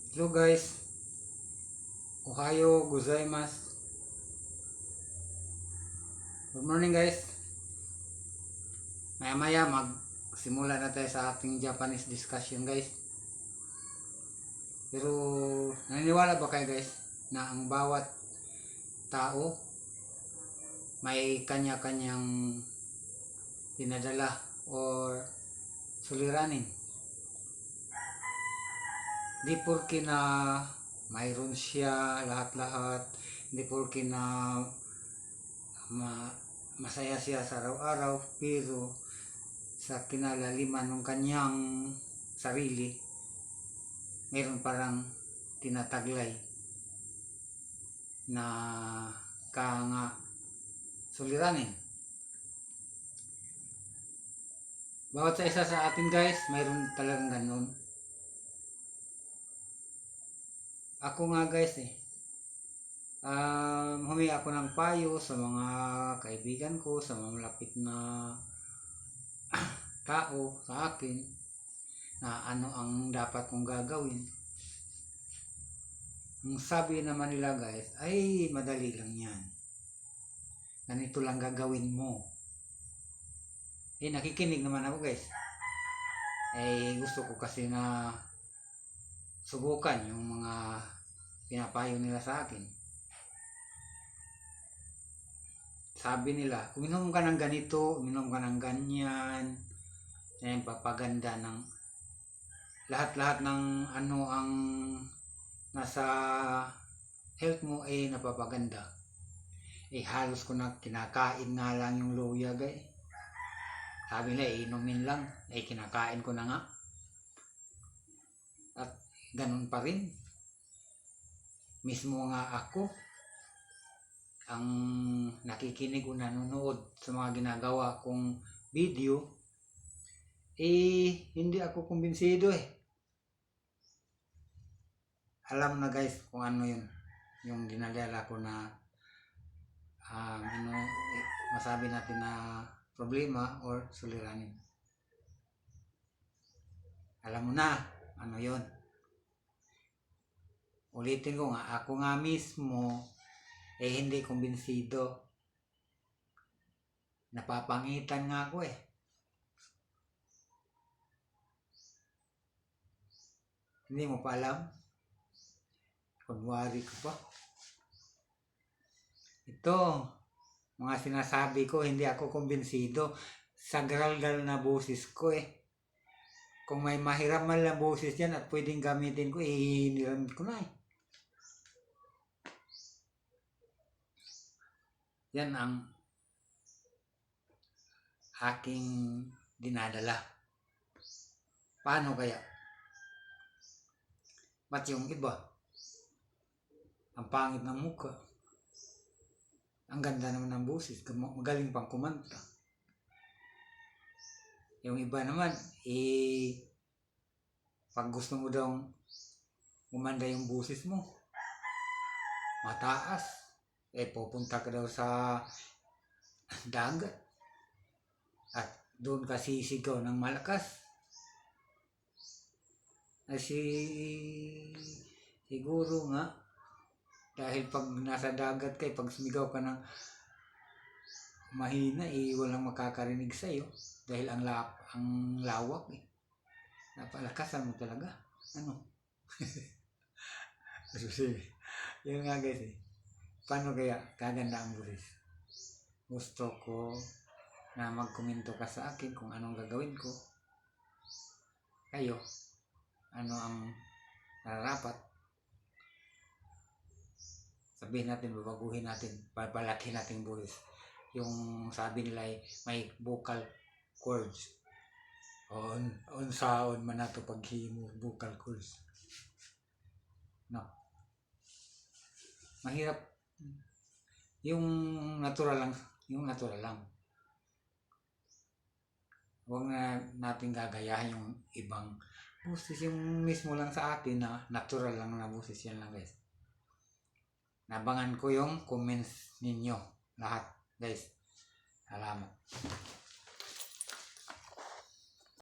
Hello guys, Ohayo gozaimasu. Good morning guys. Maya-maya magsimula na tayo sa ating Japanese discussion guys. Pero naniniwala ba kayo guys na ang bawat tao may kanya-kanyang dinadala or suliranin? Di porke na mayroon siya lahat-lahat, hindi porke na masaya siya sa araw-araw, pero sa kinalaliman ng kanyang sarili mayroon parang tinataglay na suliranin. Bawat sa isa sa atin guys, mayroon talagang ganun. Ako nga guys humingi ako ng payo sa mga kaibigan ko, sa mga malapit na tao sa akin na ano ang dapat kong gagawin. Ang sabi naman nila guys, ay madali lang yan. Ganito lang gagawin mo. Nakikinig naman ako guys. Gusto ko kasi na subukan yung mga pinapayo nila sa akin. Sabi nila, uminom ka ng ganito, uminom ka ng ganyan. Yan, papaganda ng lahat-lahat ng ano ang nasa health mo napapaganda. Halos ko na kinakain nga lang yung luya guys. Sabi nila, inumin lang. Kinakain ko na nga. At ganun pa rin. Mismo nga ako ang nakikinig o nanonood sa mga ginagawa kong video, hindi ako kumbinsido Alam na guys kung ano yun, yung dinadala ko na masabi natin na problema or suliranin. Alam mo na ano yun. Ulitin ko nga, ako nga mismo hindi kumbinsido. Napapangitan nga ako Hindi mo pa alam? Kunwari ko pa. Ito, mga sinasabi ko, hindi ako kumbinsido. Sa garaldal na boses ko Kung may mahiram man lang boses yan at pwedeng gamitin ko, hiniram ko na Yan ang aking dinadala. Paano kaya? Ba't yung iba? Ang pangit ng mukha. Ang ganda naman ng boses. Magaling pang kumanta. Yung iba naman, pag gusto mo daw umanda yung boses mo, mataas. Pupunta ka daw sa dagat. At doon ka sisigaw ng malakas. Siguro nga, dahil pag nasa dagat ka, pag sumigaw ka ng mahina, walang makakarinig sa'yo. Dahil ang lawak Napalakasan mo talaga. Ano? Yun nga guys Paano kaya kaganda ang boses? Gusto ko na magkomento ka sa akin kung anong gagawin ko. Kayo, ano ang nararapat? Sabihin natin, babaguhin natin, papalaki natin boses. Yung sabi nila may vocal cords. Saon man nato paghimo vocal cords. No. Mahirap. Yung natural lang. Huwag na natin gagayahin yung ibang boses, yung mismo lang sa atin na natural lang na boses. Yan lang guys. Nabangan ko yung comments ninyo lahat guys. Salamat.